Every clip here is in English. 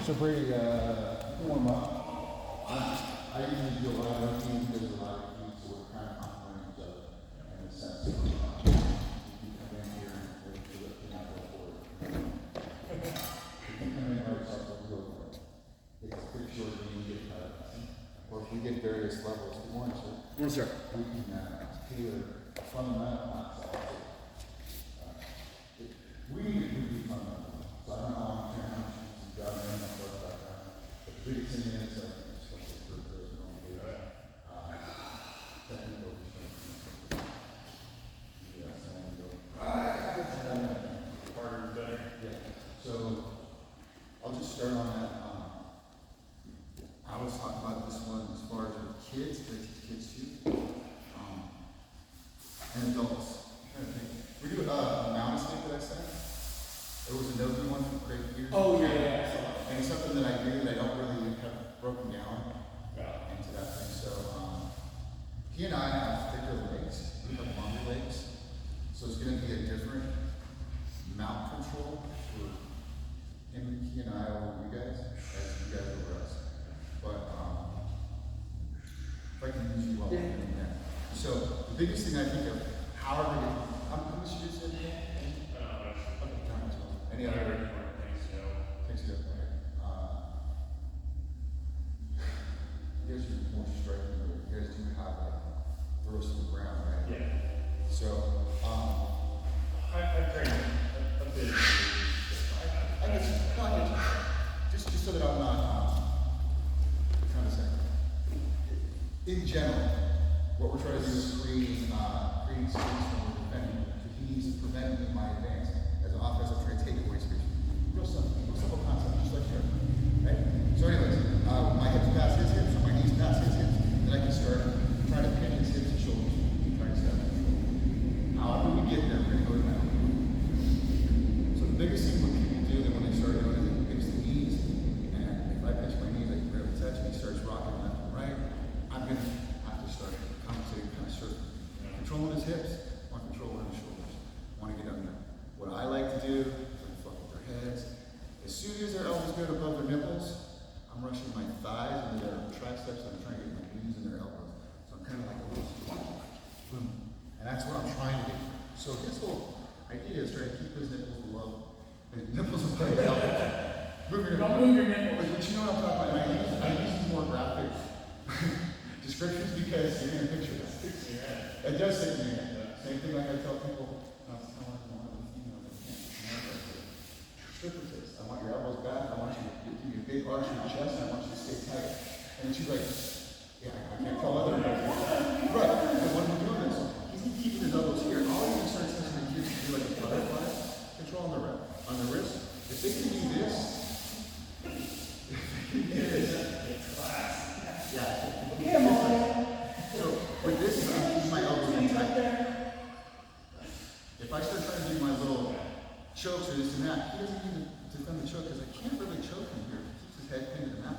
So Brady, warm up. I usually do a lot of routines because a lot of routines, so we're kind of complementing each other in the sense of, you come in here and we're lifting out the forward. If you come in by yourself, we'll go for it. It's pretty short and you get cut. Or if we get various levels, we want to. Yes, sir. We can tailor fundamental concepts. We need to do fundamental. So I don't know how much you've got in and stuff like that. But the biggest thing is like, especially for those who don't do that, technical restraint. Yeah, so we go. Harder is better. Yeah. So I'll just start on that. I was talking about this one as far as with kids, but kids too, and adults. I'm trying to think. We do a mountain stick that I sent. There was a Novi one from Craig Peters. Oh, yeah. And it's something that I do that I don't really have broken down Yeah. into that thing. So he and I have thicker legs. We have longer legs. So it's going to be a different mount control for him, he and I over you guys, as you guys over us. But if I can use you while we're doing that. So the biggest thing I think of, how are we going to, how much you just said again? Okay, time as well. Any other things you know? Okay. You guys are more striking, but you guys do have like throws to the ground, right? Yeah. So, I trained a bit. I guess, no, I get you. Just so that I'm not, trying to say. In general, what we're trying to do is creating space when we're defending. So he needs to prevent me in my advance. As an offensive try to take away space. Real simple concept, just like here. Right? So anyways, my hips pass his hips, or my knees pass his hips, then I can start trying to pin his hips and shoulders. Trying to set control. However we get there, we're going to go to that. So the biggest thing what people do then when they start doing it, they pinch the knees, and if I pinch my knees, I can barely touch, and he starts rocking left and right. I'm going to have to start compensating kind of circle. Controlling his hips, I want control of his shoulders. I want to get under. What I like to do is I fuck with their heads. As soon as their elbows get above their nipples, I'm rushing my thighs into their triceps and I'm trying to get my knees in their elbows. So I'm kind of like a little boom. And that's what I'm trying to do. So his whole idea is trying to keep his nipples below. His nipples above his elbows. Don't move your nipples. But you know what I'm talking about. And I use these more graphic descriptions because you're going to picture that. It does stick in your head. Same thing like I tell people, stripper taste. I want your elbows back. I want you to give you a big arch in your chest, and I want you to stay tight. And she's like, yeah, I can't tell other guys. Right. But when we're doing this, he's keeping his elbows here. All you can start testing the kids to do like a butterfly control on the wrist. If they can do this, so with this, I keep my elbows in tight. If I start trying to do my little chokes or this and that, he doesn't need to defend the choke because I can't really choke him here. He keeps his head pinned to the mat.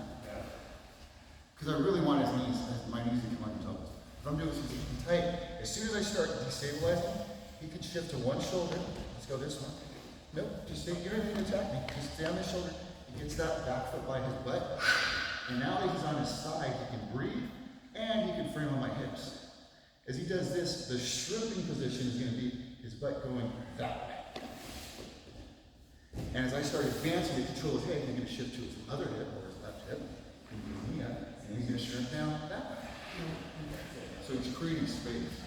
Because I really want my knees to come on his elbows. If I'm doing this, he's keeping tight. As soon as I start destabilizing, he can shift to one shoulder. Let's go this one. Nope, just stay, you don't even need to attack me. Just stay on this shoulder. He gets that back foot by his butt. And now that he's on his side, he can breathe and he can frame on my hips. As he does this, the shrimping position is going to be his butt going that way. And as I start advancing to control his head, he's going to shift to his other hip or his left hip. And he's going to shrink down that way. So he's creating space.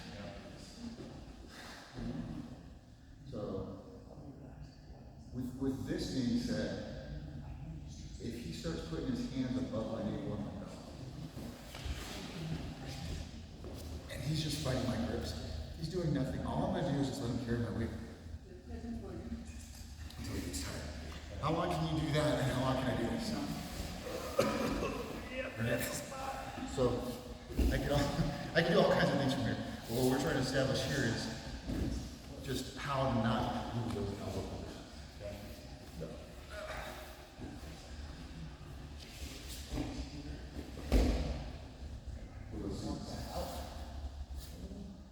So, with this being said, if he starts putting his hands above my navel and my belt, and he's just fighting my grips, he's doing nothing. All I'm going to do is just let him carry my weight until he gets tired. How long can you do that, and how long can I do this? Right? So, I can do all kinds of things from here. But what we're trying to establish here is just how to not move those elbow points.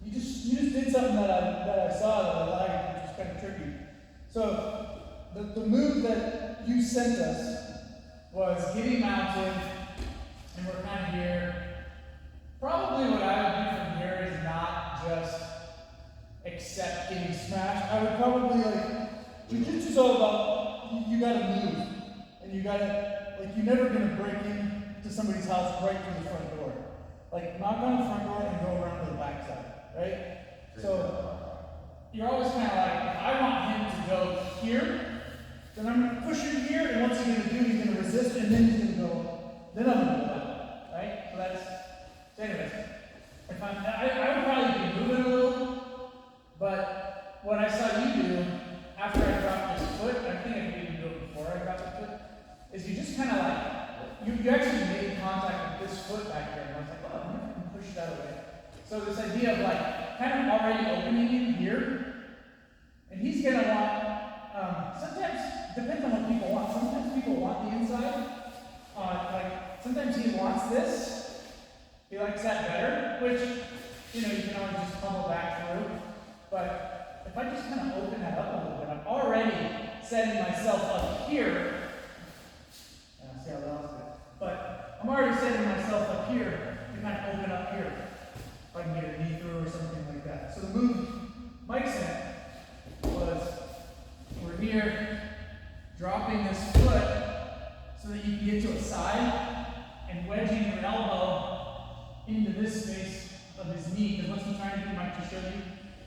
You just did something that I saw that I liked, which is kind of tricky. So the move that you sent us was getting mounted, and we're kind of here. Probably what I would do from here is not just accept getting smashed. I would probably jiu-jitsu's all about, you gotta move. And you gotta, you're never gonna break into somebody's house right through the front door. Knock on the front door and go around to the back side, right? So, you're always kind of if I want him to go here, then I'm gonna push him here, and what's he gonna do? He's gonna resist, and then he's gonna go, then I'm gonna go out, right? So anyways, I would probably be moving a little, but what I saw you do after I dropped this foot, I think I could even do it before I dropped the foot, is you just kind of you actually made contact with this foot back here, and I was like, oh, I'm gonna push that away. So this idea of kind of already opening him here, and he's gonna want, sometimes, depends on what people want. Sometimes people want the inside, sometimes he wants this, he likes that better, which, you can always just tumble back through, but if I just kind of open that up a little bit, I'm already setting myself up here. See how that was good. But I'm already setting myself up here to kind of open up here. If I can get a knee through or something like that. So the move Mike sent was we're here, dropping this foot so that you can get to a side and wedging your elbow into this space of his knee. Because what's he trying to do, Mike just showed you?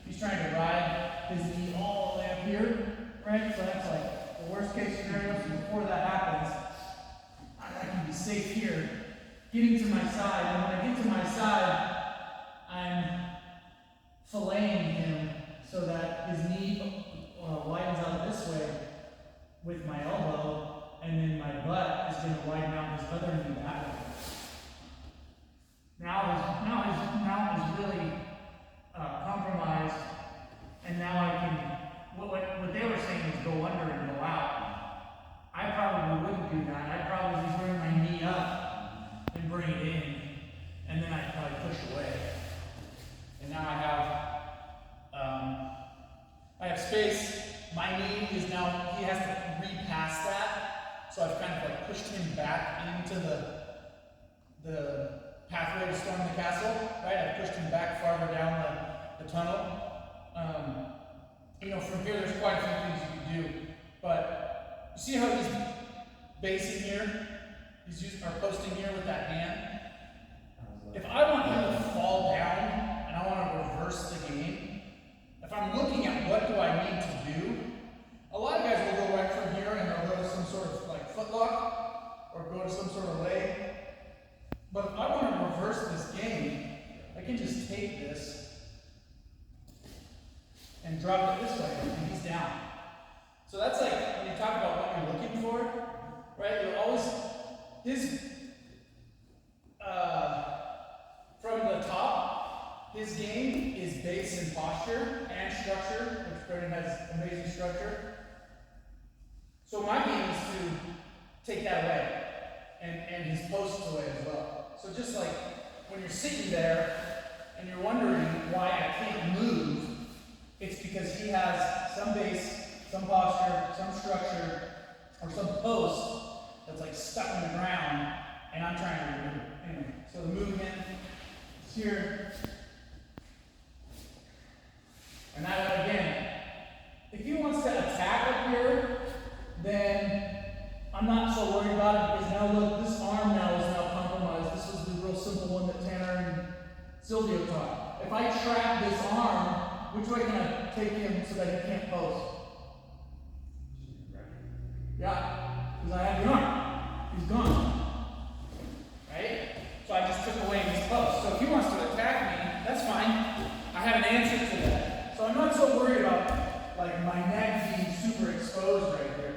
He's trying to ride his knee all the way up here, right? So that's the worst case scenario. So before that happens, I can be safe here, getting to my side. And when I get to my side, I'm filleting him so that his knee widens out this way with my elbow, and then my butt is going to widen out his other knee that way. Now he's really compromised, and now I can. What they were saying is go under and go out. I probably wouldn't do that. I'd probably just bring my knee up and bring it in, and then I'd probably push away. And now I have space. My knee is now, he has to repass that. So I've kind of pushed him back into the pathway to storm the castle, right? I've pushed him back farther down the tunnel. From here there's quite a few things you can do. But you see how he's basing here? He's posting here with that hand. If I want him to fall down and I want to reverse the game, if I'm looking at what do I need to do, a lot of guys will go right from here and they'll go to some sort of foot lock or go to some sort of leg. But if I want to reverse this game, I can just take this and drop it this way, and he's down. So that's when you talk about what you're looking for, right? You're always, from the top, his game is base and posture and structure, which Brendan has amazing structure. So my game is to take that away, and his posts away as well. So just when you're sitting there, and you're wondering why I can't move, it's because he has some base, some posture, some structure, or some post that's stuck in the ground, and I'm trying to remove it. Anyway, so the movement is here. And that, again, if he wants to attack up here, then I'm not so worried about it, because now look, this arm now is now compromised. This was the real simple one that Tanner and Silvio taught. If I trap this arm, which way can I take him so that he can't post? Yeah, because I have the arm. He's gone. Right? So I just took away his post. So if he wants to attack me, that's fine. I have an answer to that. So I'm not so worried about my neck being super exposed right here.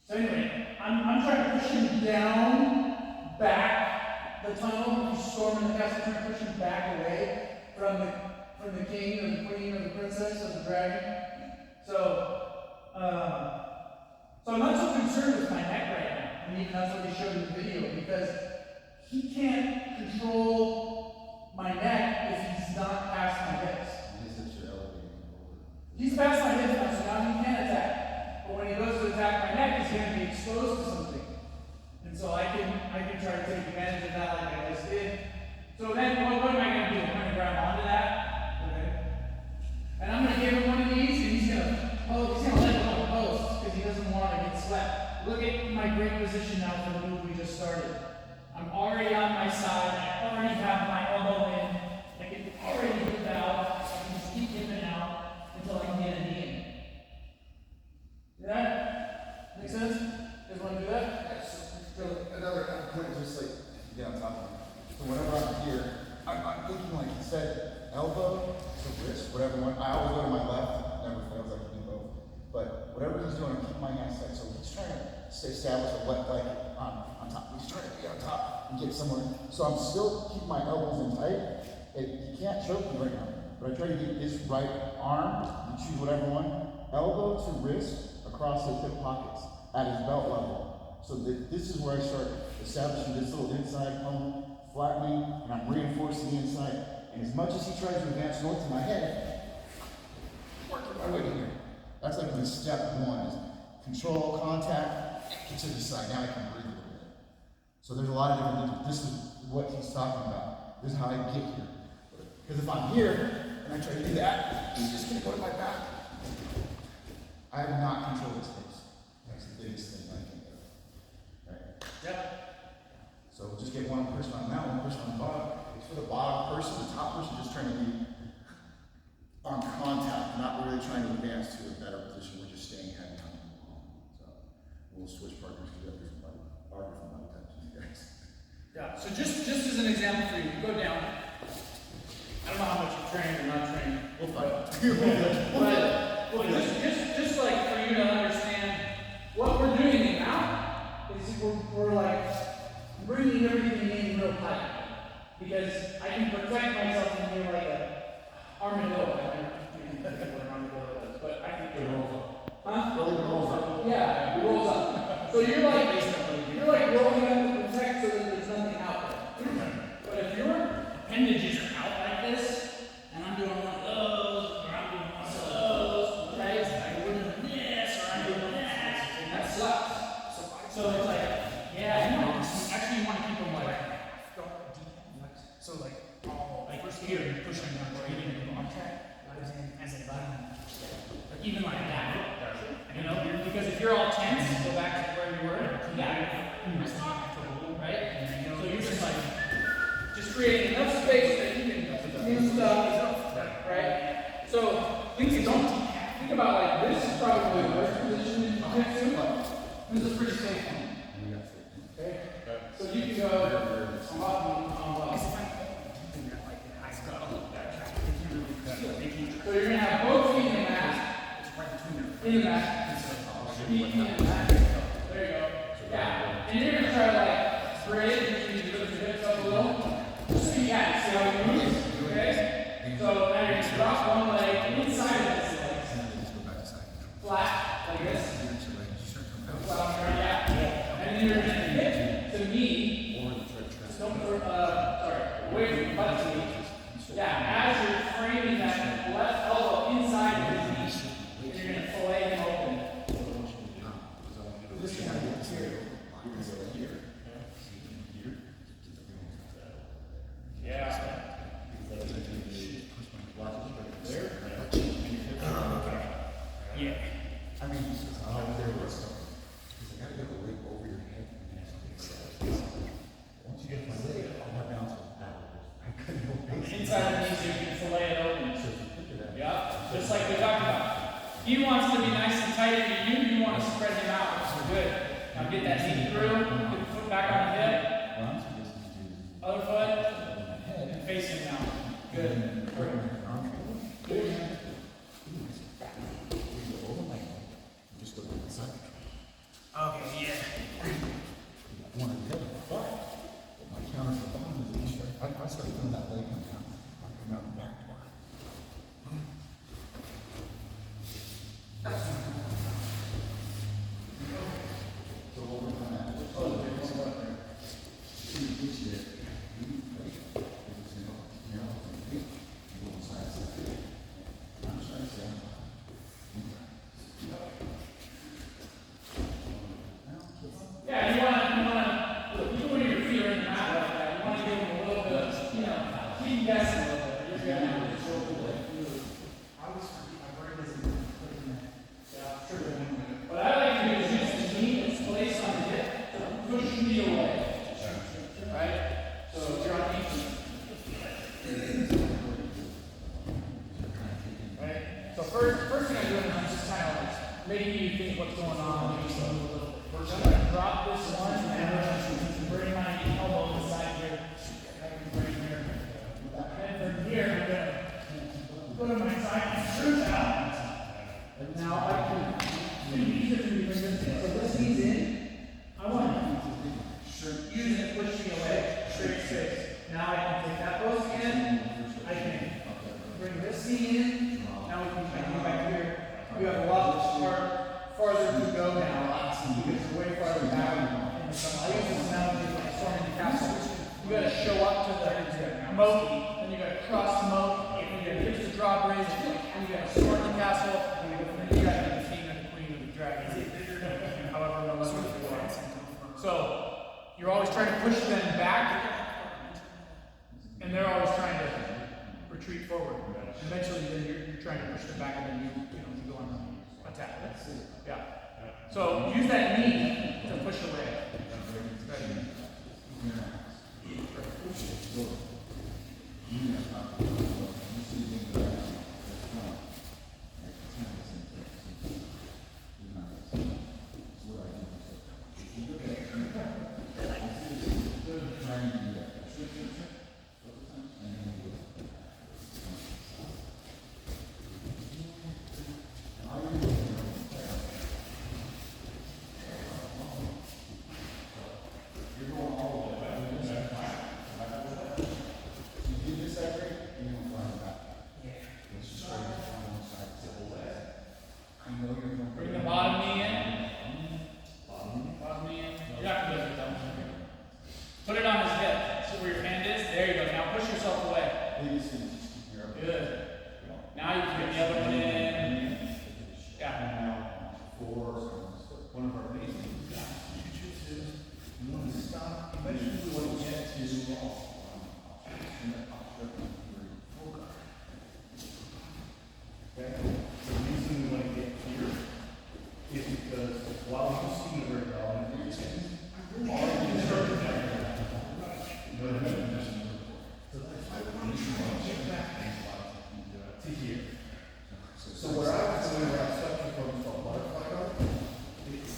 So anyway, I'm trying to push him down, back the tunnel. He's storming the castle, trying to push him back away from the king or the queen or the princess or the dragon. So I'm not so concerned with my neck right now. And even that's what he showed in the video, because he can't control my neck if he's not past my hips. He's past my hips now, so now he can attack. But when he goes to attack position now for the move we just started. I'm already on my side, I already have my elbow in, I can already hip out, I can just keep hipping out until I can get a knee in. See that? Make sense? You guys wanna do that? So another point is just like, get on top of it. So whenever I'm here, I'm thinking like, instead, elbow to wrist, whatever one, I always go to my left, never fails, I can do both. But whatever he's doing, I'm keeping my hands tight. So he's trying to establish a left leg on top. He's trying to be on top and get somewhere. So I'm still keeping my elbows in tight. He can't choke me right now. But I try to get his right arm, you choose whatever one, elbow to wrist across his hip pockets at his belt level. So this is where I start establishing this little inside pump, flattening, and I'm reinforcing the inside. And as much as he tries to advance north to my head, working my way to here. That's like my step one is control, contact, get to the side. Now I can breathe a little bit. So there's a lot of different things. This is what he's talking about. This is how I get here. Because if I'm here and I try to do that, he's just gonna go to my back. I have not controlled his pace. That's the biggest thing I think of. Right? Yep. So just get one person on that, one person on the bottom. It's for the bottom person, the top person just trying to be on contact, not really trying to advance to a better position. We're just staying heavy on the ball. So we'll switch partners to get different body, our different body types, you guys. Yeah, so just as an example for you, you go down. I don't know how much you're trained or not trained. We'll fight. But just like for you to understand what we're doing now is we're like bringing everything in real tight. Because I can protect myself from being like a armadillo. I don't know what an armadillo is, but I think it rolls up. Huh? Rolls up. Yeah, it rolls up. So you're like rolling up to protect so that there's nothing out there. But if your appendages are out like this, and I'm doing one of those, or I'm doing one of those, right? I'm doing this, or I'm doing that, that sucks. So it's like, yeah, you want to keep them like, so like, here, you're pushing down, or even in the arm track, as a button. Like even like that, you know? Because if you're all tense, go back to where you were, yeah, right? So you're just like, just creating enough space that you can do stuff, right? So think about like, this is probably the worst position in jiu-jitsu. This is pretty safe one. Okay? So you can go on bottom. So you're going to have both feet in the mat. In the mat. Feet in the mat. There you go. Yeah. And you're going to try to like bridge. You can lift your hips up a little. Just so you can see how it moves. Okay? So now you're going to drop one leg inside of this leg. Flat, like this. Flat on the ground, yeah. And then you're going to hip the knee. Away from the butt to me. Yeah, as you're framing that left elbow inside of his knee, you're going to fillet him open. This is going to be here. Yeah. Yeah. I mean, there was stuff. I gotta get the leg over your head. Once you get my leg, I'll have bounce with that. I couldn't go base. Inside of the knee, so you can fillet it open. Yeah, just like we talked about. He wants to be nice and tight if you want to spread him out. So good. Now get that knee through, get the foot back on the hip. Other foot, and face him now. Good. Good. Just go to the side. Okay, yeah. One of the other, but my counter for the bottom is easier. I started feeling that leg come down. I come out and back to back. So we'll work on that. Oh, there's one there. See, there. Ready? You know, go on side to side. making you think what's going on. Maybe some move a little bit. First, I'm gonna drop this one and I'm gonna bring my elbow inside here. I can bring here. And from here, I'm gonna go to my side and screw out. And now I can. It's gonna be easier for me to bring this in. So this knee's in. I want to use it, push me away. Straight. Now I can take that post in. I can bring this knee in. Now we can come back here. We have a lot farther to go now because we're way farther back in the sun. I use this analogy like storming the castle. You got to show up to the moat, then you got to cross the moat, and you got to hit the drawbridge, and you got to storm the castle, and then you got to be the king and the queen of the dragon. However, no less you are. So you're always trying to push them back, and they're always trying to retreat forward. Eventually, then you're trying to push them back, and then you go on attack. Yeah. So use that knee to push away. Bring the bottom knee in. Bottom knee in. You're not going to do it though. Put it on his hip. So where your hand is. There you go. Now push yourself away. Good. Now you can get the other one in. Yeah. One of our main things you want to stop. Eventually, we want to get to okay? The reason we want to get here is because while you see the very well, all you start to to here. So where I was doing where I started from the butterfly guard, it's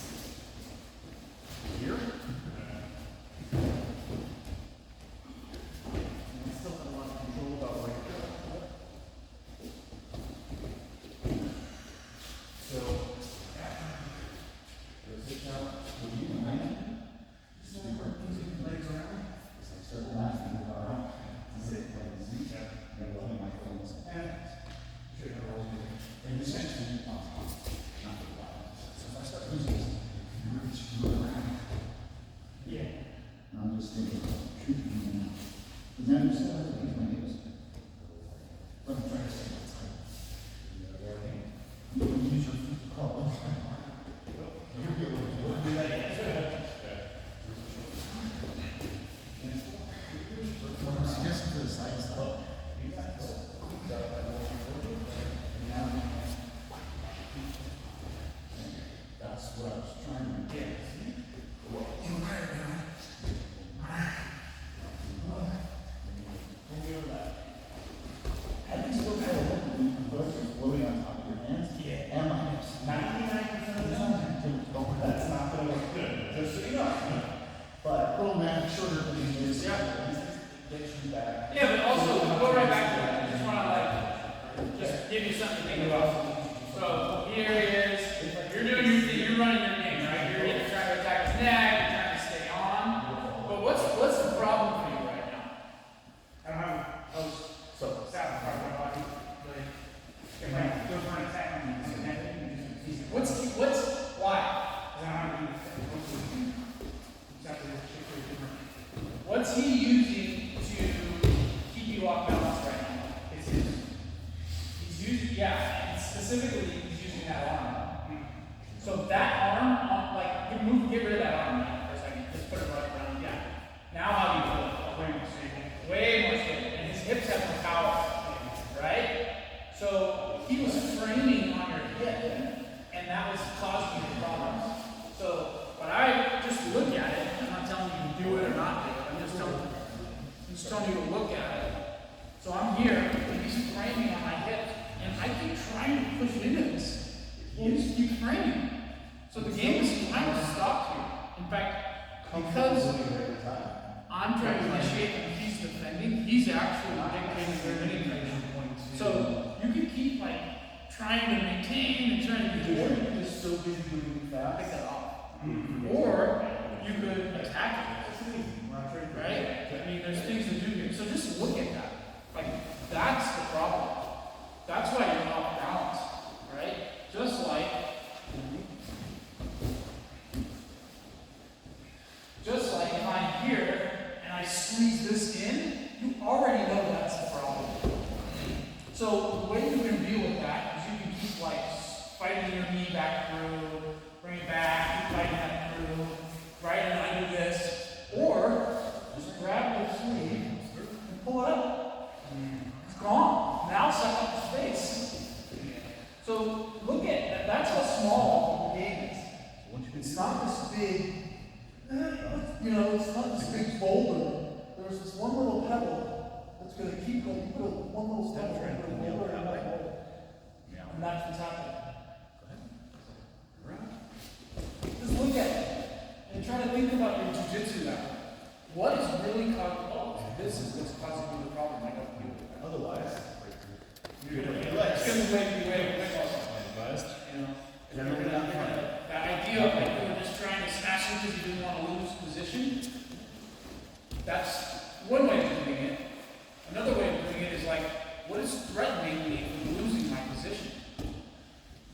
here. And I still have a lot of control about where to go. So, does it now? Will you mind? Just moving legs around. As I start laughing about it, sit and one of my friends. And essentially, not the bottom. So if I start losing this, you really screw around. Yeah. And I'm just thinking, but then I'm still have to use my hips. But I'm trying to say, you can use your feet to crawl. You'll be able to do it. What I'm suggesting for the side stuff. That's what I was trying to get. I can still feel the floating on top of your hands. Yeah. And my hips. 99% of the time. That's not going to look good. Just so you know. But little man, shorter than he is. Yeah. Gets you back. Yeah, but also go right back to that. I just want to just give you something to think about. So here he is. You're doing your thing. You're running your game, right? You're either trying to attack his neck. You're trying to stay on. But what's the problem for you right now? I don't have So, staff in front of my body. Like, if I go for an attack on me, it's a neck, it's easy. Why? I don't have to do exactly different. What's he using to keep you off balance right now? It's his. He's using, yeah, and specifically he's using that arm. So that arm, get rid of that arm now for a second. Just put it right around, yeah. Now how do you feel? Way more stable. Way more stable. And his hips have more power, right? So he was framing on your hip, and that was causing you problems. So, but I just look at it. I'm not telling you to do it or not do it. I'm just telling you to look at it. So I'm here, and he's framing on my hip, and I keep trying to push into this. You just keep framing. training. So the game is kind of stopped here. In fact, because I'm trying to initiate and he's defending, he's actually dictating their inning. So you can keep like trying to maintain and trying to do Or it. you can just still be moving Pick fast. that off. Or you could attack it. Right? I mean, there's things to do here. So just look at that. Like, that's the problem. That's why you're off balance. Right? Just like if I'm here and I squeeze this in, you already know that's the problem. So the way you can deal with that is you can keep like fighting your knee back through, bring it back, keep fighting that through, right? And I do this. Or just grab the sleeve and pull it up. It's gone. Now suck up the space. So look at that. That's how small the game is. It's not this big, it's not this big boulder. There's this one little pebble that's going to keep going. Put one little step and put a boulder in that boulder. And that's what's happening. Just look at it and try to think about your jiu-jitsu now. What is really causing, this is what's causing you the problem. I don't deal with that. Otherwise, It's going to make you way that idea of like you were just trying to smash it because you didn't want to lose position, that's one way of doing it. Another way of doing it is like, what is threatening me from losing my position?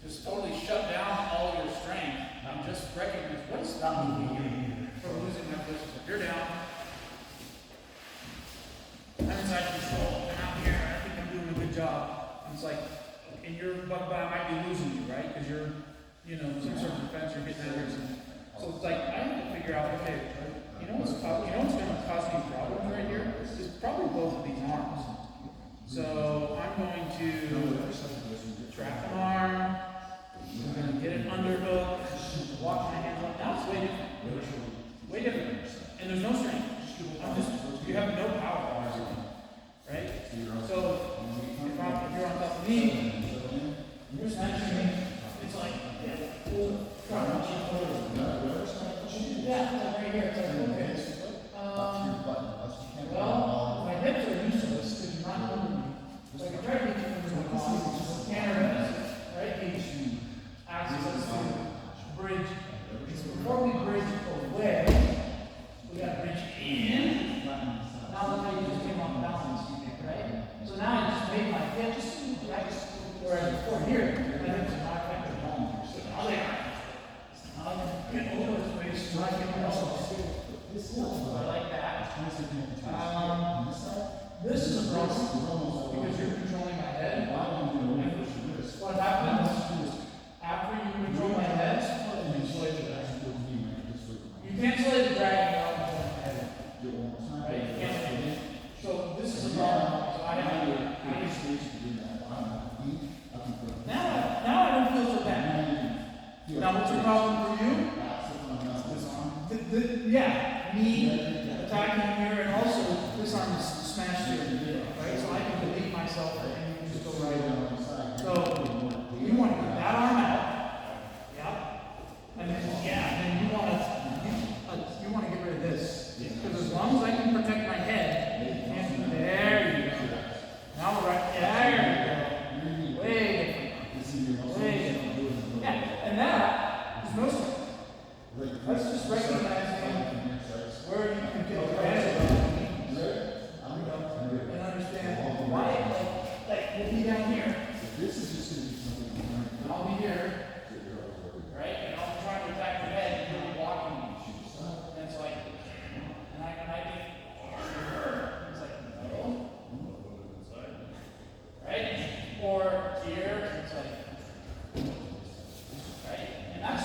Just totally shut down all your strength and just recognize what is stopping me from losing my position. If you're down, I'm inside control, and out here, I think I'm doing a good job. And it's like, and but I might be losing you, right? Because you're, some sort of defense, you're getting out here. So it's like, I have to figure out, okay, what's going to cause me problems right here? Is probably both of these arms. So I'm going to trap an arm, I'm going to get an underhook, walk my hands up. Now it's way different. Way different. And there's no strength. You have no power, right? So if you're on top of me, you're smashing me. It's like, right here. It's like, okay. Well, my hips are useless because you're not holding me. So I can try to get you under my body. Canner, right? He asks us to bridge. Before we bridge away, we got to bridge in. Now look how you just came off balance, right? So now I just made my hips, whereas before here, my hips are not affected at all. Now they are. Now I can get over the space so I can also I like that. This is a problem because you're controlling my head. What happens after you control my head? You can't slay the dragon without controlling my head. Right? You can't. So this is a problem. So I have to. Now I don't feel so bad. Now what's the problem for you? Yeah, me attacking here, and also this arm is smashed here, right? So I can delete myself and you can just go right down. So you want to get that arm out, yeah, and then you want to get rid of this, because as long as I can protect my head, and there you go. Now we're right there. You go. Way different. Way different. Yeah, and that is no strength. Let's just recognize where you can get advantage of and understand why, like we'll be down here. And I'll be here, right? And I'll try to attack your head and you'll be blocking me. And it's like, and I think, it's like, no. Right? Or here, it's like, right? And that's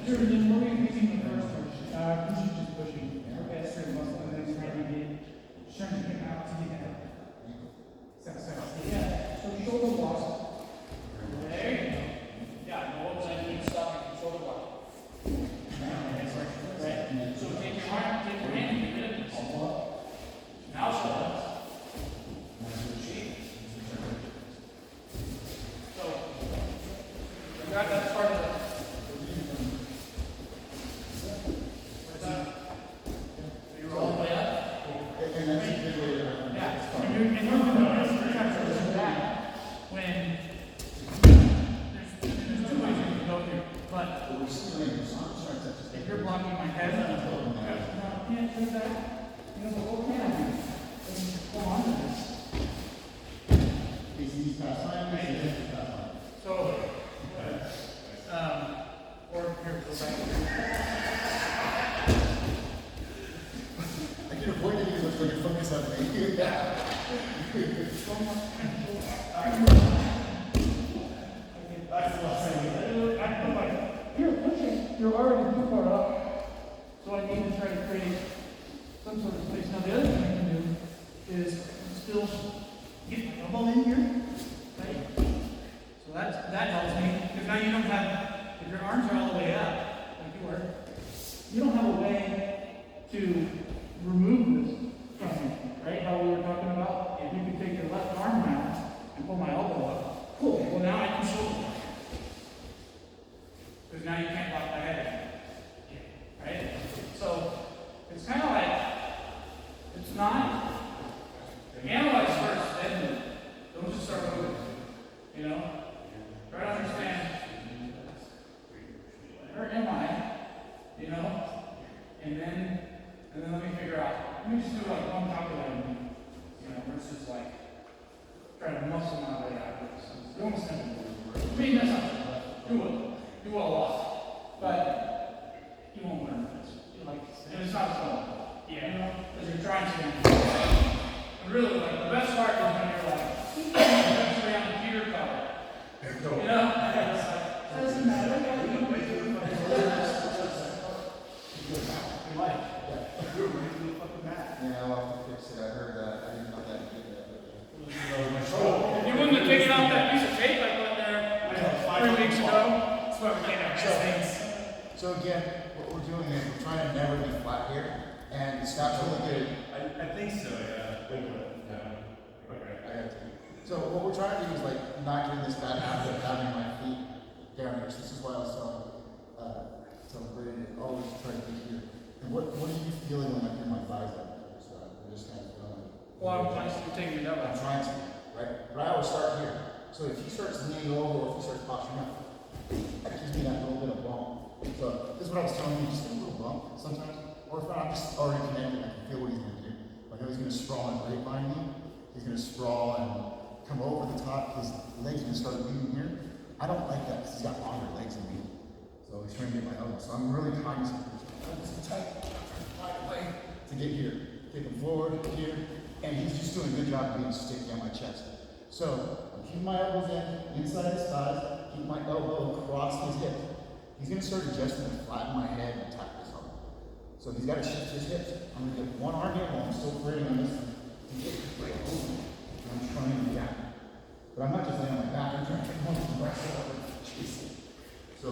Sure, then what are you thinking the first push? Pushing, just pushing. Okay, straight muscle, and then trying to get, trying to get out to get out. Yeah, so shoulder block. There you go. Yeah, no one's anything stopping from shoulder block. Right. So take your hand and get rid of this. Now shoulder. So, you got that part of it. We're done. So you're all the way up. And that's a good way to. Yeah, and you're notice that when there's two ways you can go here, but We're still in, so I'm sorry, that's just. if you're blocking my head, no, I can't do that. You know, but what can I do? I can hold on to this. Is these past line, is it past line? So, or here, go back here. I can avoid it because it's when you focus on me. Yeah. Here, push it. You're already too far up. So I need to try to create some sort of space. Now the other thing I can do is still get my elbow in here. Right? So that helps me. Because now you don't have, if your arms are all the way up, like you were, you don't have a way to remove this from you. Right? How we were talking about? If you could take your left arm now and pull my elbow up. Cool. Well now I can shoulder block. Because now you can't block my head anymore. Right? So it's kind of like, it's not, analyze first, then move. Don't just start moving. You know? Try to understand, where am I? You know? And then let me figure out, let me just do like one calculator, you know, versus like, try to muscle my way out of this. You almost never do it. I mean, that's not true, but do a lot. But you won't learn this. And it's not fun. Yeah. You know? Because you're trying to. And really, like, the best part is when you're like, eventually on the Peter cover. You know? And it's like, doesn't matter. Yeah, I'll have to fix it. I heard that. I didn't know that you did that. If you wouldn't have taken off that piece of tape I put there 3 weeks ago, that's why we can't have things. So again, what we're doing is we're trying to never be flat here, and Scott's really good. I think so, yeah. Wait a minute. Yeah. Okay. I got to. So what we're trying to do is like not getting this bad habit of having my feet down here. So this is why I was telling Brady to always try to be here. And what are you feeling when I put my thighs up? I'm just kind of feeling it. Well, I'm trying to take it up. I'm trying to, right? But I always start here. So if he starts leaning over or if he starts posturing up, that gives me that little bit of bump. So this is what I was telling you, just a little bump sometimes. Or if I'm just already connected, I can feel what he's going to do. I know he's going to sprawl and grapevine me. He's going to sprawl and come over the top. His legs are going to start leading here. I don't like that because he's got longer legs than me. So he's trying to get my elbow. So I'm really cognizant of this tight way to get here. Take him forward, here. And he's just doing a good job of being sticky on my chest. So I'm keeping my elbows in, inside his thighs, keep my elbow across his hip. He's going to start adjusting to flatten my head and tap this arm. So he's got to shift his hips. I'm going to get one arm here while I'm still creating on this one to get right over. And I'm trying to get down. But I'm not just laying on my back, I'm trying to come to rest over. So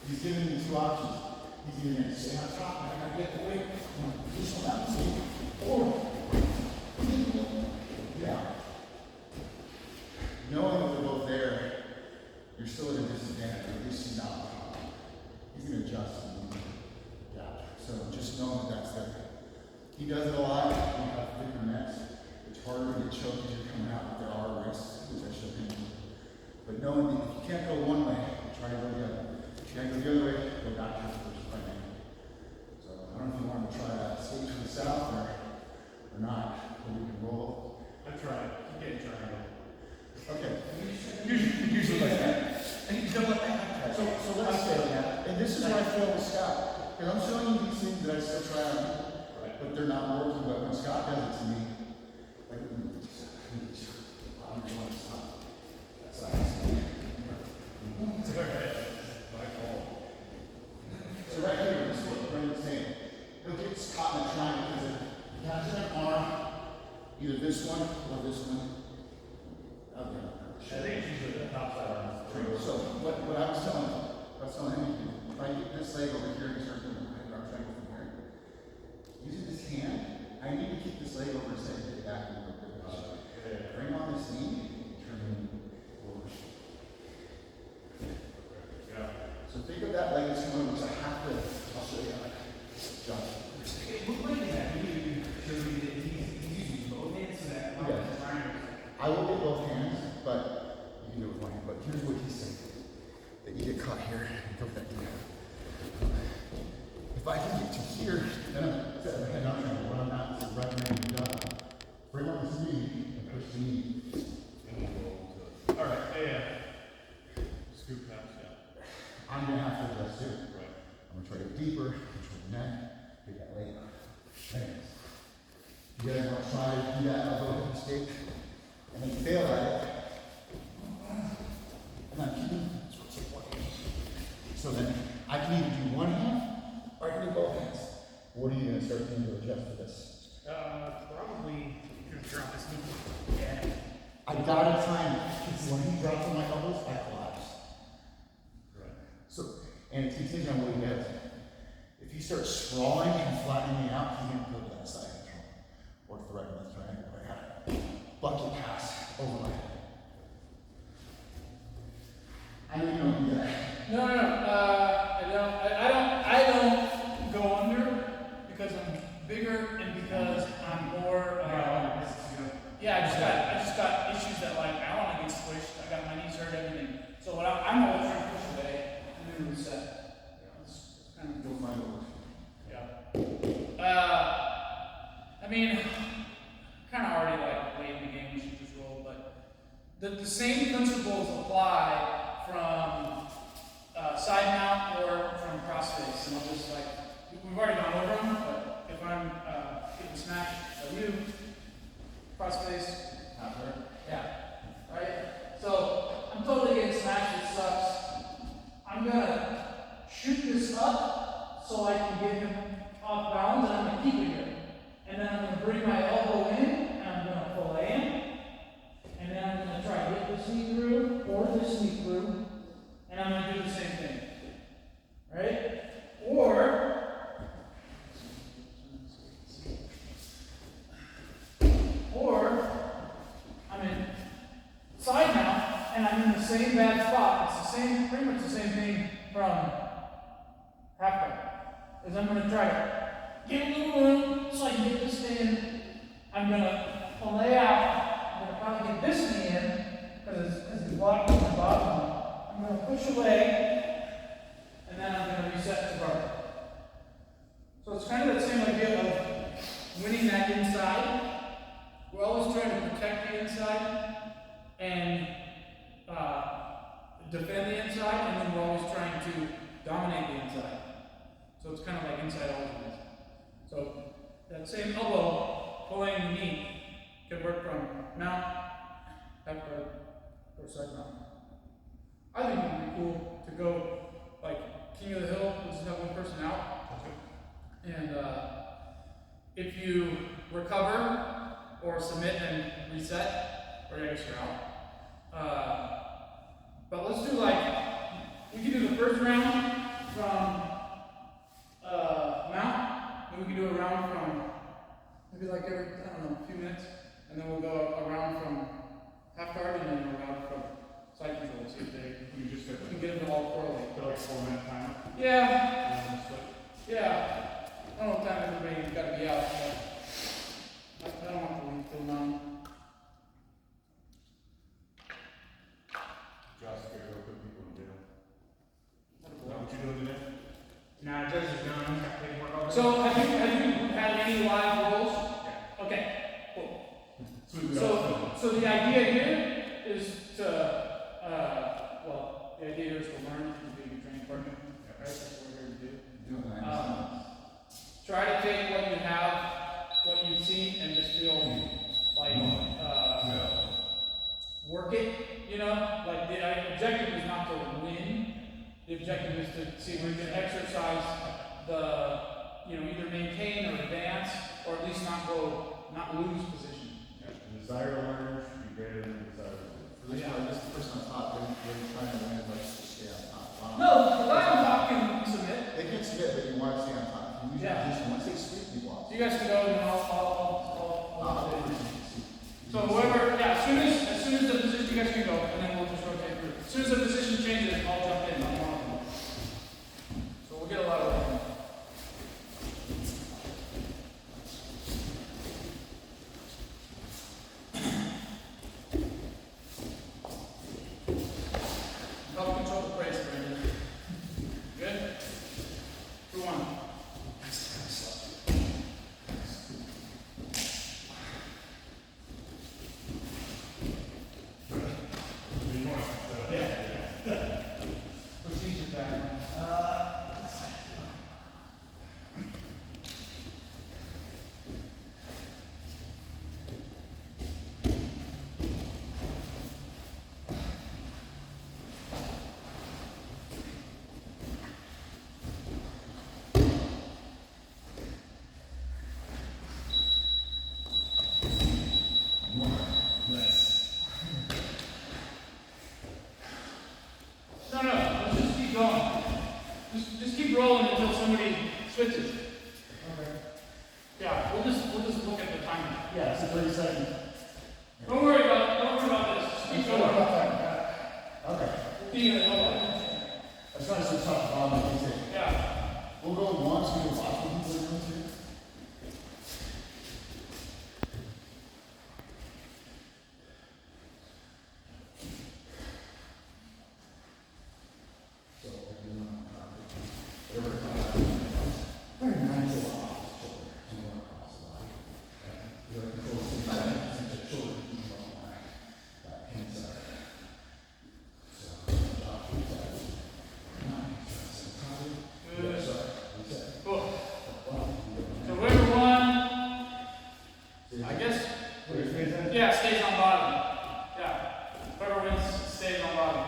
he's giving me two options. He's either going to stay on top and I got to get away. I'm going to do some out and see. Or, yeah. Knowing that they're both there, you're still at a disadvantage. At least he's not on top. He's going to adjust and adapt. So just knowing that that's there. He does it a lot. We have thicker necks. It's harder to get choked as you're coming out. There are risks, which I showed him. But knowing that if you can't go one way, try to go the other. If you can't go the other way, go back to the first right angle. So I don't know if you want to try that skate to the south or not, but we can roll. I'm trying. I'm getting triangle. Okay. Usually like that. And you don't let that. So let's say that. And this is what I feel with Scott. Because I'm showing you these things that I still try on people, but they're not working. But when Scott does it to me, like, I'm going to stop. That's nice. It's okay. My fault. this one or this one? I think it's usually the top side on the So what I was telling him, if I get this leg over here and start doing the arm triangle from here, using this hand, I need to keep this leg over his head and get back into a good position. Bring on this knee, turn it over. Yeah. So think of that leg as going to half lift. I'll show you how to jump. What way is that? You showed me that he's using both hands so that I will get both hands, but you can do it with one hand. But here's what he's saying. That you get caught here and go back down. If I can get to here, then I'm set my head out and run out to the right hand and jump. Bring on this knee and push the knee. All right, yeah. Scoop pass, yeah. I'm gonna have to adjust too. Right. I'm gonna try to go deeper, control the neck, get that leg up. Thanks. You guys want to try to do that elbow mistake? And then fail at it. And I'm keeping, so then I can either do one hand or I can do both hands. What are you gonna start doing to adjust for this? probably drop his knee. Yeah. I gotta time it, because when he drops on my elbows, I collapse. Right. So, and it's contingent on what he does. If he starts sprawling and flattening me out, he's gonna go to that side control. Or to the right and left triangle, where I have a bucket pass over my head. I know you don't do that. No. I don't go under because I'm bigger and because I'm more. Yeah, I just got issues that like I don't want to get squished. I got my knees hurt, everything. So what I'm always trying to push away and then reset. It's kind of You'll find what works. Yeah. I mean, kind of already like late in the game, we should just roll, but the same principles apply from side mount or from crossface. And I'll just like, we've already gone over them, but if I'm getting smashed by you, crossface, yeah, right? So I'm totally getting smashed, it sucks. I'm gonna shoot this up so I can get him off balance, and I'm gonna keep it here. And then I'm gonna bring my elbow in, and I'm gonna pull in, and then I'm gonna try to get this knee through, or this knee through, and I'm gonna do the same thing. Right? Or I'm in side mount, and I'm in the same bad spot. It's the same, pretty much the same thing from half guard. Is I'm gonna try to get a little room so I can get this in. I'm gonna lay out. I'm gonna probably get this knee in because it's blocking the bottom. I'm gonna push away, and then I'm gonna reset to guard. So it's kind of that same idea of winning that inside. We're always trying to protect the inside and defend the inside, and then we're always trying to dominate the inside. So it's kind of like inside always. So that same elbow pulling the knee can work from mount, half guard, or side mount. I think it would be cool to go like King of the Hill, which is have one person out. And if you recover or submit and reset, or I guess you're out. But let's do like, we can do the first round from mount, then we can do a round from maybe like every, I don't know, a few minutes, and then we'll go around from half guard and then a round from side control, see if they You just we can get them to all correlate. like 4-minute timer. Yeah, And then split. yeah. I don't know what time everybody's gotta be out, but I don't want to leave till 9. Josh, figure out put people in jail. Is that what you're doing today? Nah, judge is done. Got paperwork all day. So have you had any live rolls? Okay, cool. So the idea here is to, well, the idea here is to learn from being a training partner, right? That's what we're here to do. Doing that. Try to take what you have, what you've seen, and just feel like, work it, you know? Like, the objective is not to win. The objective is to see if we can exercise the, either maintain or advance, or at least not lose position. desire large be greater than the desire large. For this one, this person on top, they're trying to win as much as to stay on top. No, the guy on top can submit. They can submit, but you want to stay on top. You use your Yeah. position. Once they sweep, you lost. You guys can go and I'll So whoever, yeah, as soon as the position, you guys can go, and then we'll just rotate through. As soon as the position changes, I'll jump in. I'm one of them. So we'll get a lot of that. Help control the praise, Brandon. Good? 2-1. Procedure back. No, let's just keep going. Just keep rolling until somebody switches. Okay. Yeah, we'll just look at the timer. Yeah, it's a 30-second. Don't worry about this. Just keep going. Okay. That's not so tough, Yeah. We'll go once, we can watch what people are doing too. So, whatever comes out. Very nice. You're control the shoulder. Hands up. Good. Cool. So whoever won, I guess, yeah, stays on bottom. Yeah. Whoever wins stays on bottom.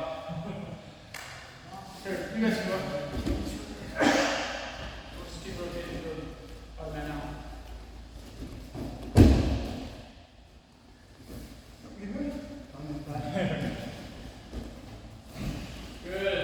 Here, you guys can go. We'll just keep rotating the other man out. Good.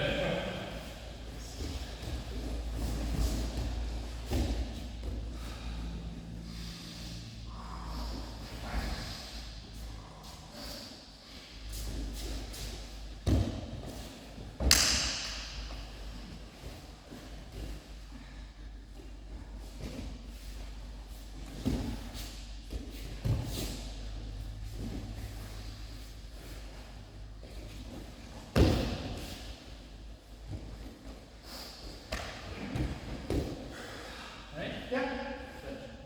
Right? Yeah.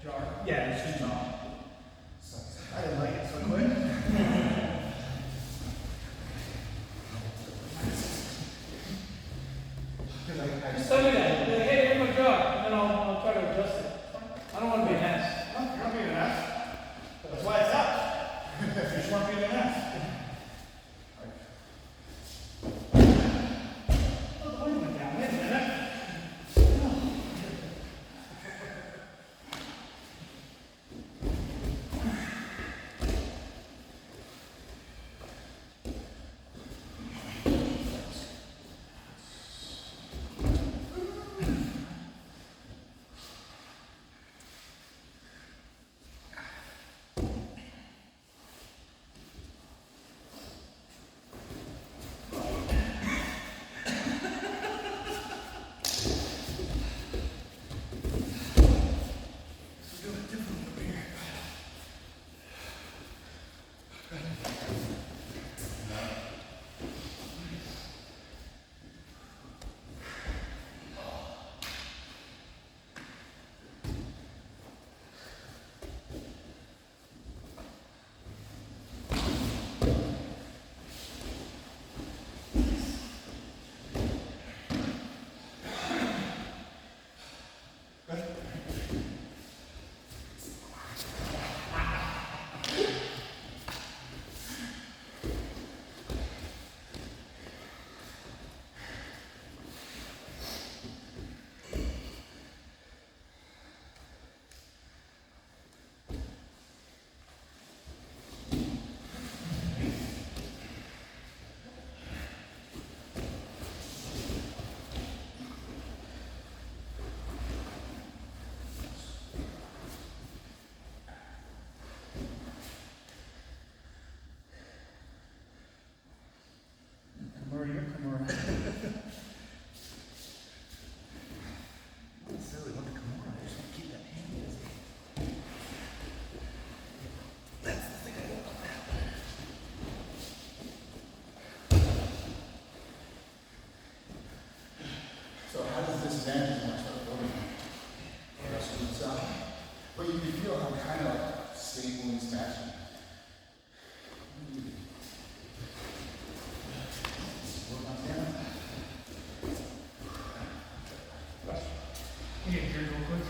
Jar. Yeah, it's just not. I didn't like it so quick. Just tell me that. Be like, hey, here's my jar. And then I'll try to adjust it. I don't want to be an ass. You're not being an ass. That's why it's up. You just want to be an ass. Oh, wait a minute, wait a minute. disadvantage when I start building. But you can feel how kind of stable and smashing. Work on camera. Can you get here real quick?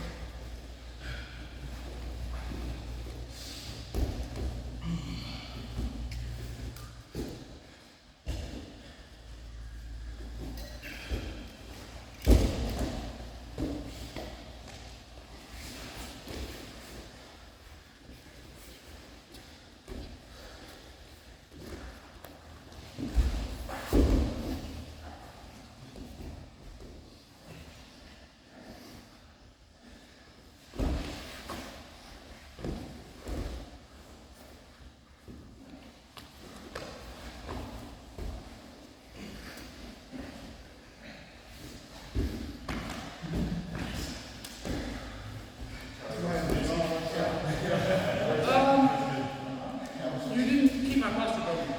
You didn't keep my plastic open.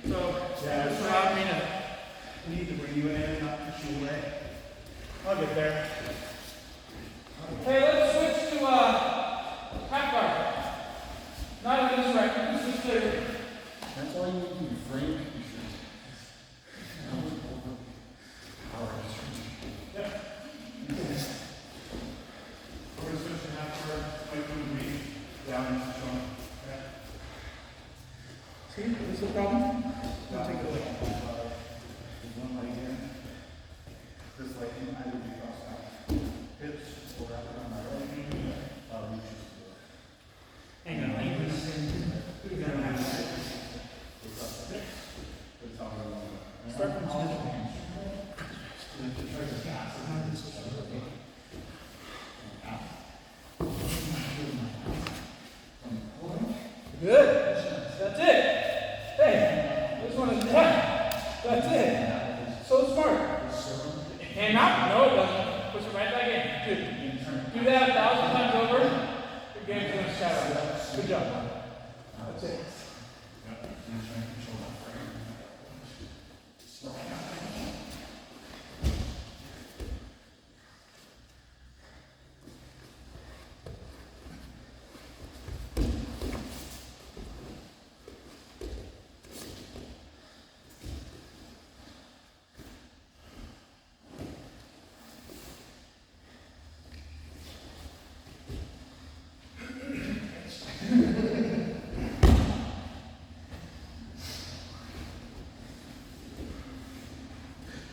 So, this allowed me to. We need to bring you in, not push you away. I'll get there. Hey, let's switch to half guard. Not in this rack, this is clear. That's all you need to do. Frame. You should. We're gonna switch to half guard, like when we down in the joint. See, this is the problem? I'll take it away. There's one leg in. This leg in, I would be crossed out. Hips, we'll wrap it on my right. Reaches to the. Hang on, I need to Start from top. Good. That's it. Hey, this one is done. That's it. So smart. Hang out? No, it doesn't. Push it right back in. Good. Do that 1,000 times over. Your game's gonna shatter. Good job. That's it.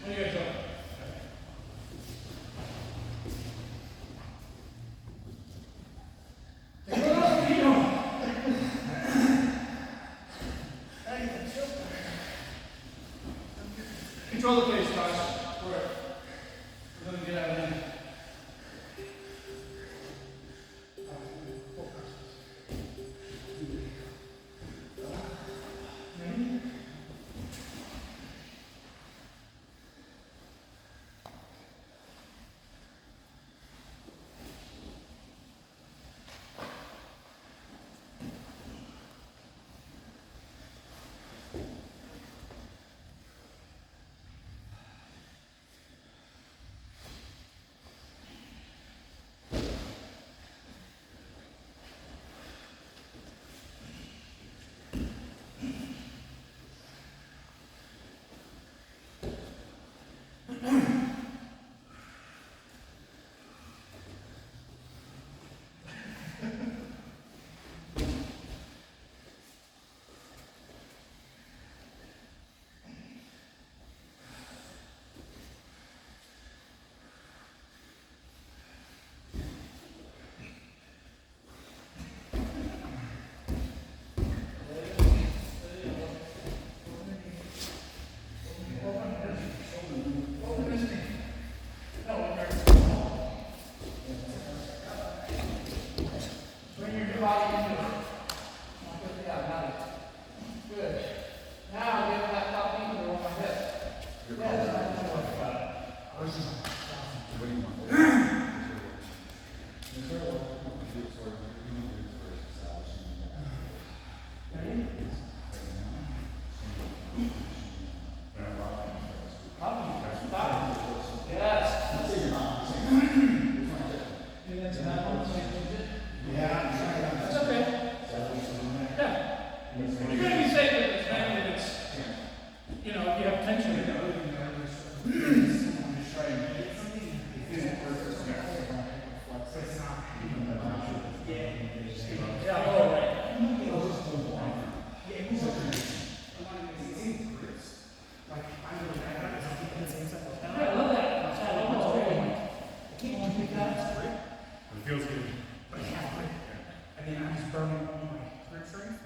What do you guys doing? What else are you doing? Control the pace, guys. We're gonna get out of here. Yes. And that's not one, so you did it. Yeah. That's okay. Yeah. You're gonna be safe with this, man, if it's, you know, if you have tension in it. Yeah, all right. I love that. I love that. It feels good. I mean, I'm just burning all my grip strength.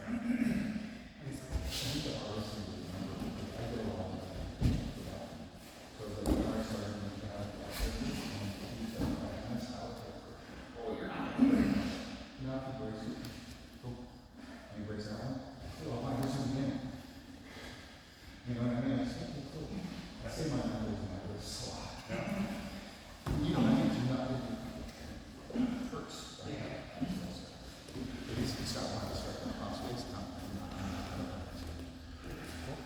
You know what I mean? I say my numbers and I was slot. You know, I need to not it hurts. It's got one respect on hospital. It's not.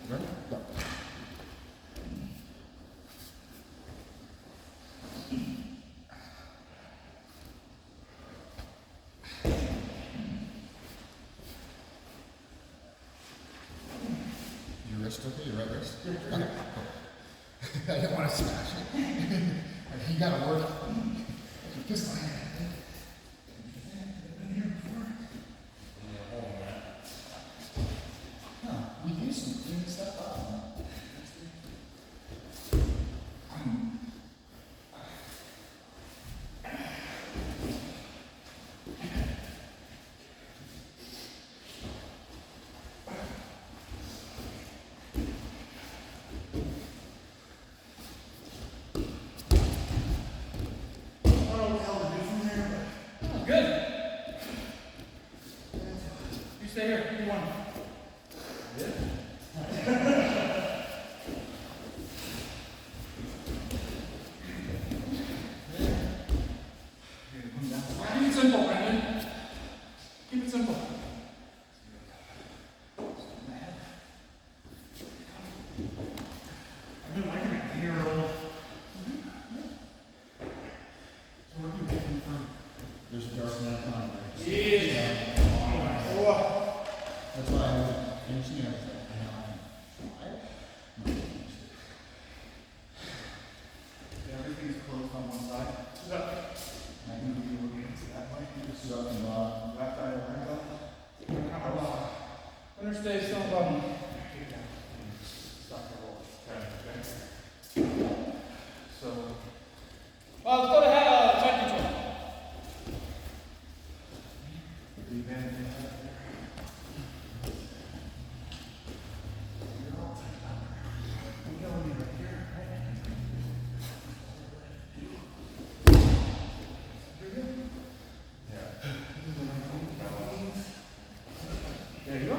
Ready? Go. Your wrist okay? Your right wrist? Okay, cool. I didn't want to smash it. You gotta work. Your pistol hand. Huh, we used to clean this stuff up. Good. You stay here. You want. Keep it simple, Brendan. Keep it simple. I've been liking it here a little. So what do you get in front? There's a dark mat on there. Yeah. That's why I engineer everything. Everything's closed on one side. I can be looking into that way. Sit up and Left eye, right eye. Winner stays still bottom. So, Well, let's go to tight control. the band is up there. I'm going right here, right? There you go.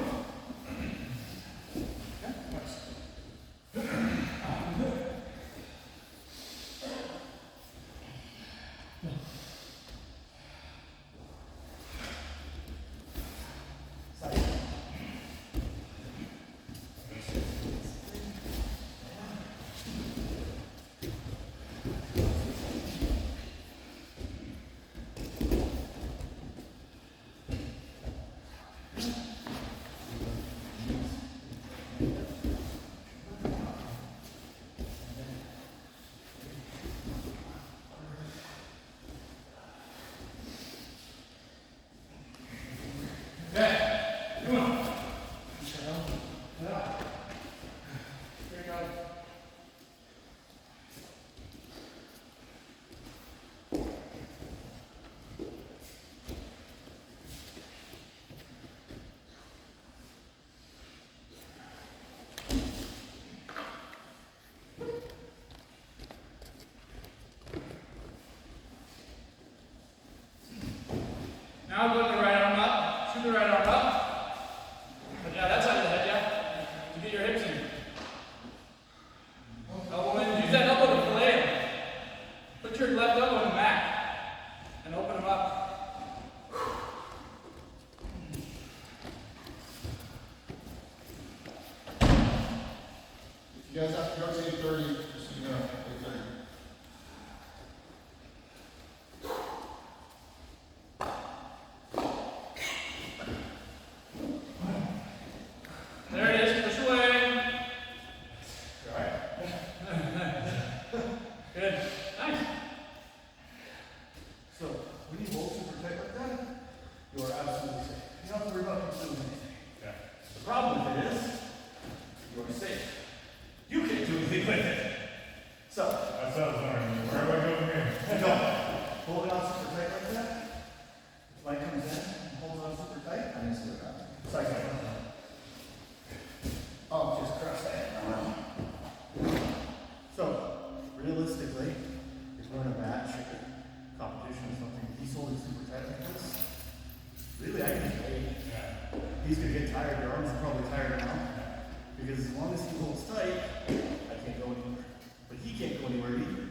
Because as long as he holds tight, I can't go anywhere. But he can't go anywhere either.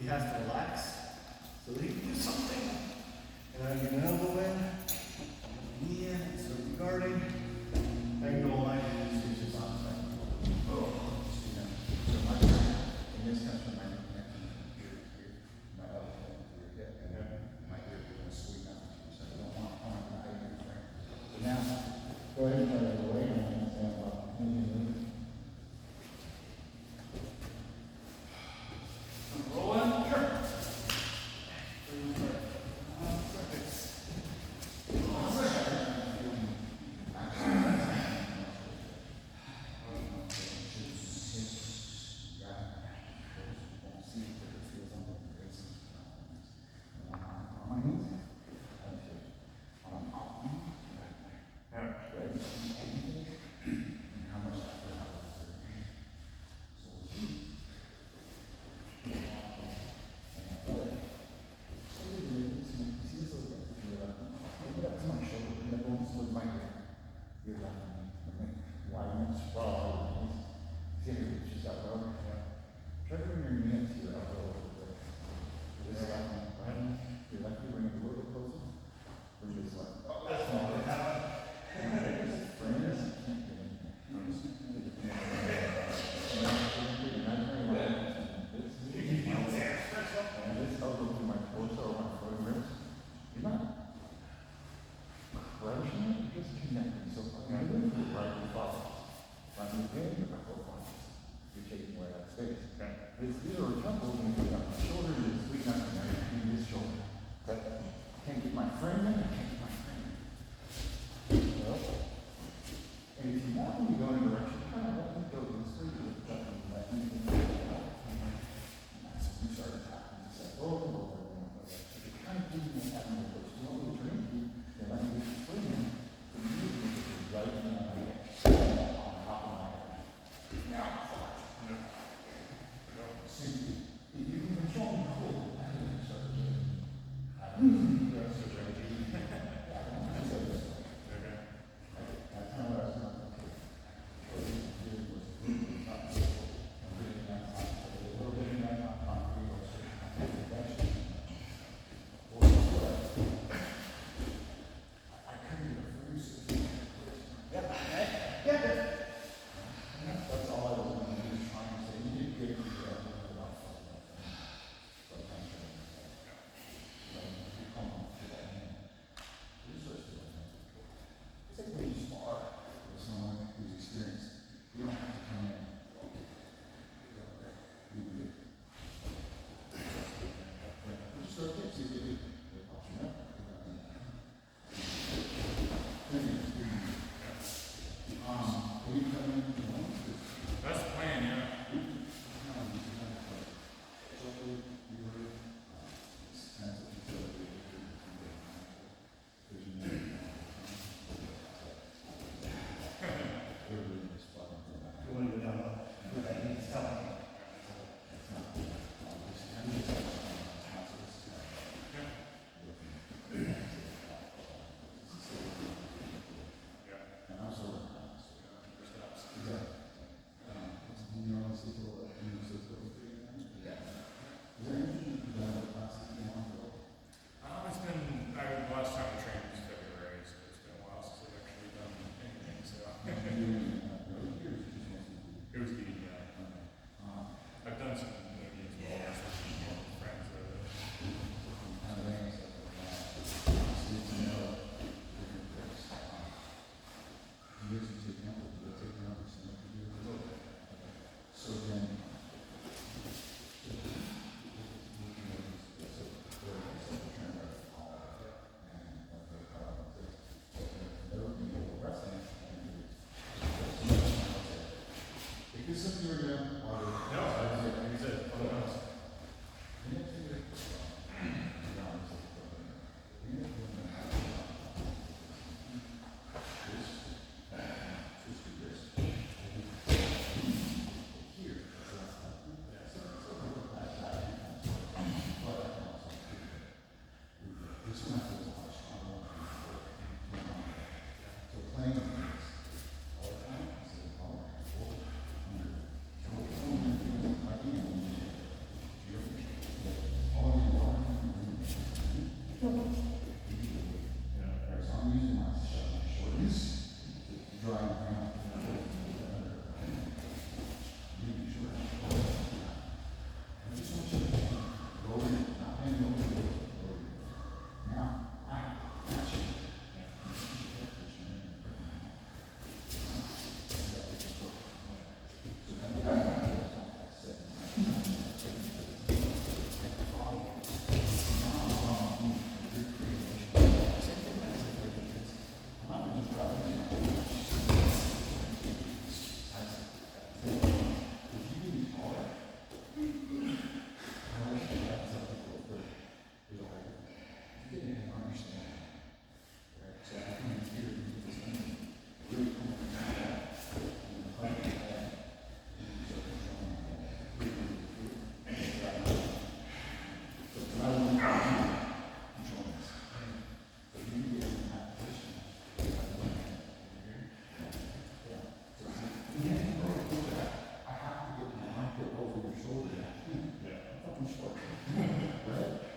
He has to relax so that he can do something. And I get an elbow in, knee in, so guarding. I can go all night and just use this on the Oh, so my, in this comes from my neck, here, my other hand, your hip, and then my ear, is going to sweep out. So I don't want to hide your frame. So now, go ahead and try to go away and stand up. Rolling. Sure. Try to bring your knee to your elbow a little bit. This left knee, right? Your left knee, bring it a little closer. Bring this left. Oh, that's not good. Bring this. Can't get in there. And this elbow to my torso or my foot and ribs. You're not crushing it, you're just connecting. So I'm going to do it right with the bottom. Right with the end of my foot. You're taking away that space. These are temples and you got my shoulder and this sweet nothing there between this shoulder. But I can't get my frame in, I can't get my frame in. And if you want me to go in a direction, kind of let me go this way, you lift up and let me go. And that's when you start attacking. It's like, oh. If you're kind of doing that having to push, you want me to drink you, then let me get your frame in. So you need to get your right hand on top of my head. Now, if you can control me cool, I can start doing it. That's not what I was talking about. What I was doing was moving up, and bringing that up, a little bit in that concrete, or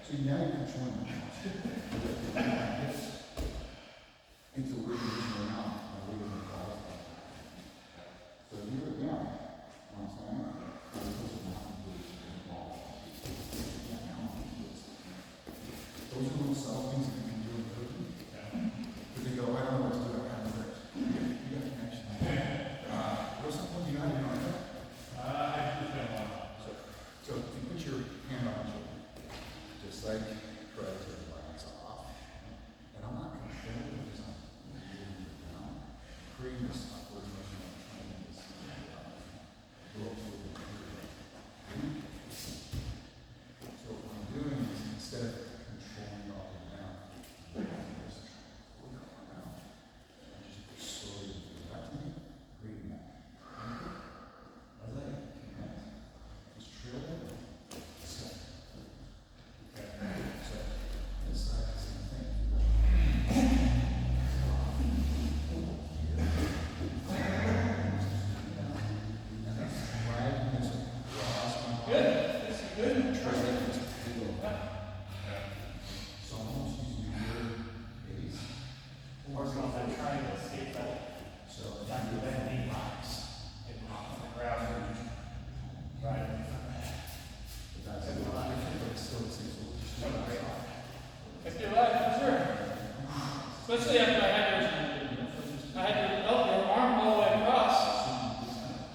So now you're controlling the house. Into where you're using your mouth, and where you're going to call it. So you look down, you know what I'm saying? As opposed to not engaged in the ball. Yeah, now I'm engaged. Those are little subtle things that you can do in cooking. Because they go, I don't know what to do, I kind of hurt. You got connection. What are some things you know how to do on that? So if you put your hand on your shoulder, just like predator lights off, and I'm not controlling this, I'm moving it down, creating this upward motion of training this go up to the So what I'm doing is instead of controlling all the way down, I'm just pulling it all down. I just slowly do that to me, creating that. As I connect, just trail it. So, this side, same thing. And then dragging this across my body. Good. This is good. Trail it, just feel it. So I'm almost using your base. Working on that triangle escape that. So Back to that knee. relax. And pop on the ground. Right. But that's a lot different, but it's still the same sort of thing. If you're right, for sure. Especially after I had to help your arm all the way across.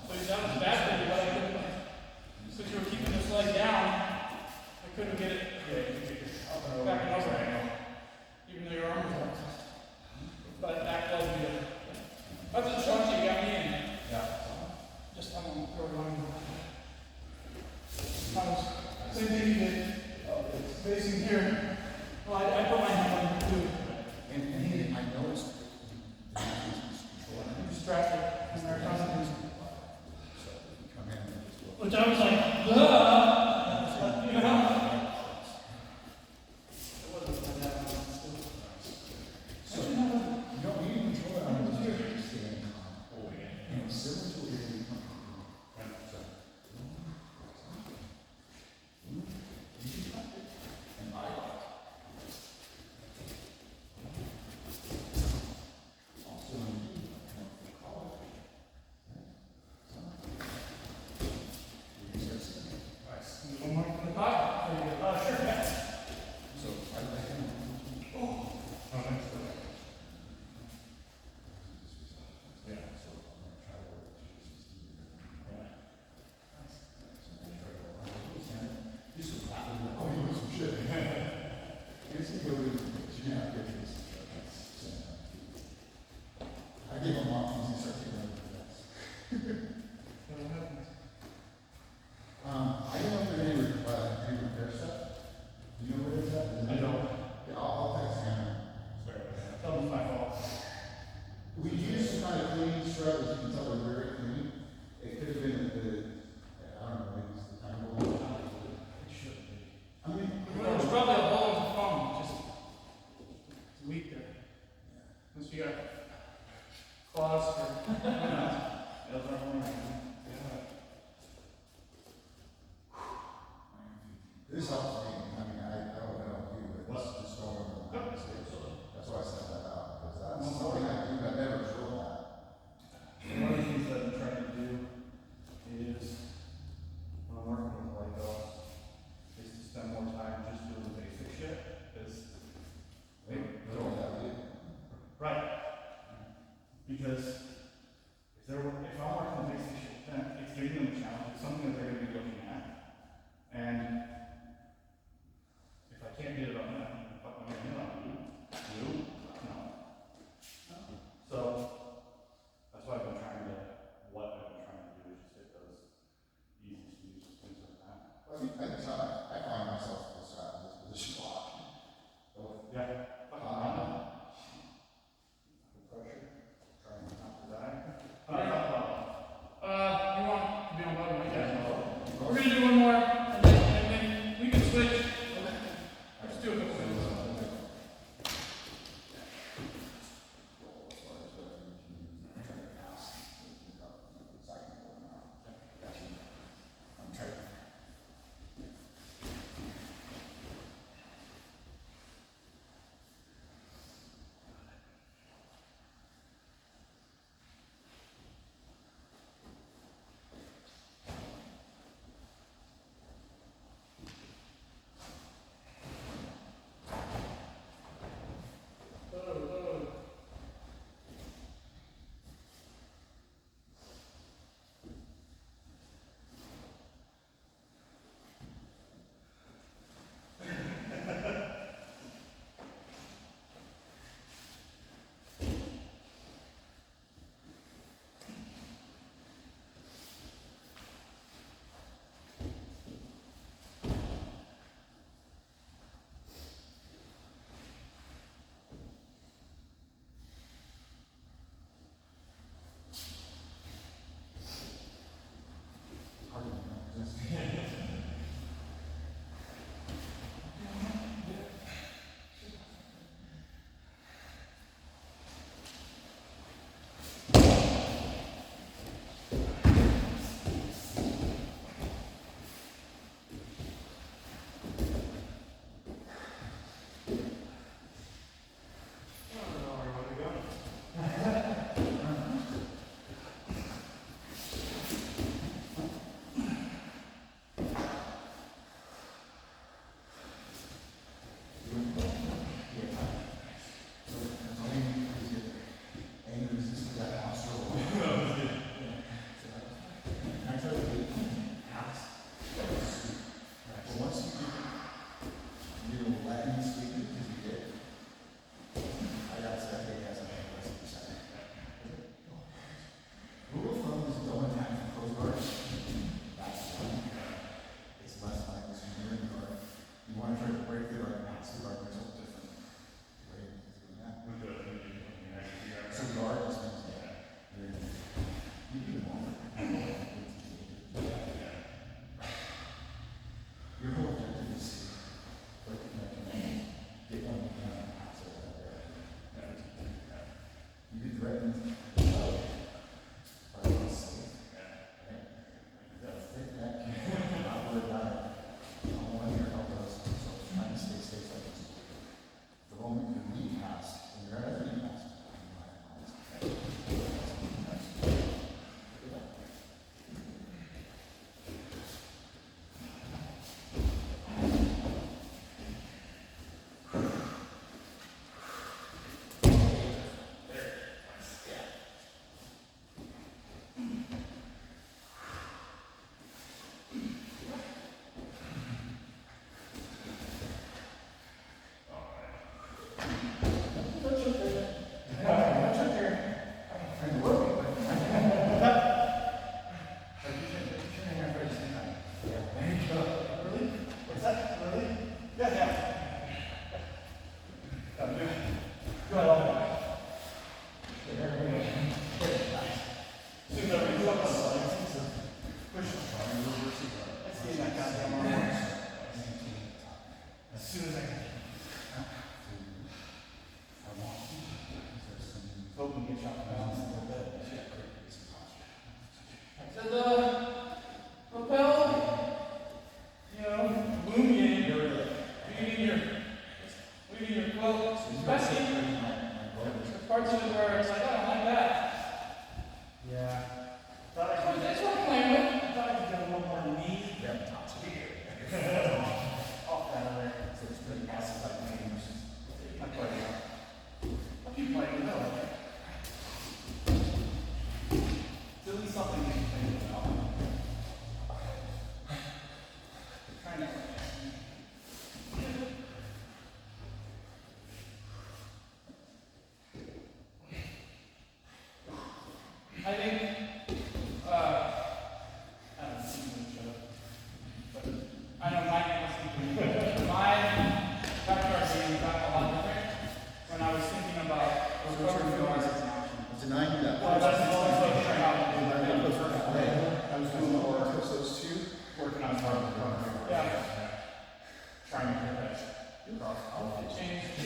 So you sounded bad for you, but I couldn't. Since you were keeping this leg down, I couldn't get it back and over. Even though your arm was up. But back leg you did. That's a chunk you got me in. Yeah. Just I'm gonna throw it on. Same thing you did. Facing here. Well, I put my hand on it too. And I noticed the control. I'm distracted. I'm very concentrated. So if you come in and just look. Which I was like, ugh! You know? So, you don't need to control it, I'm just staying calm. And it's similar to what you're doing. So, you can cut it. And I like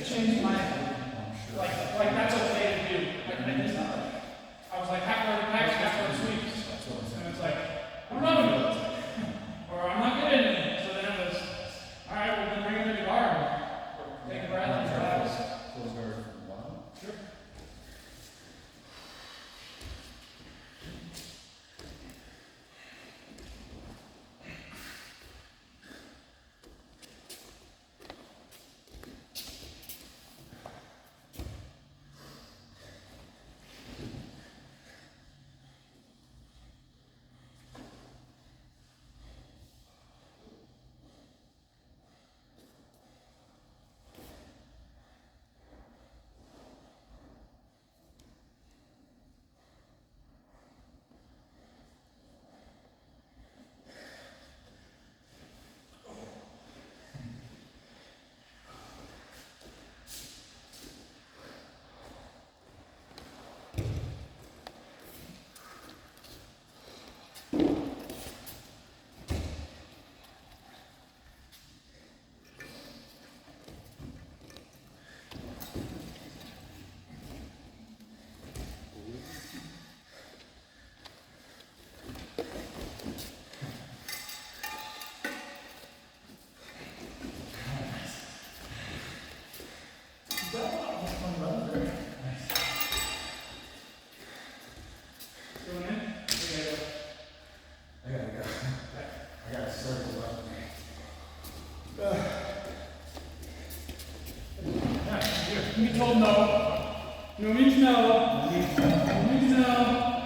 Change my, like that's okay to do. Like, I was like, half-hour sweeps. And it's like, I'm not gonna do it. Or I'm not good at it. So then it was, all right, well then bring him to the guard. Take a breath and relax. Close guard for one. Sure. Going in? I gotta circle left. You can be told no. No means no. No means no.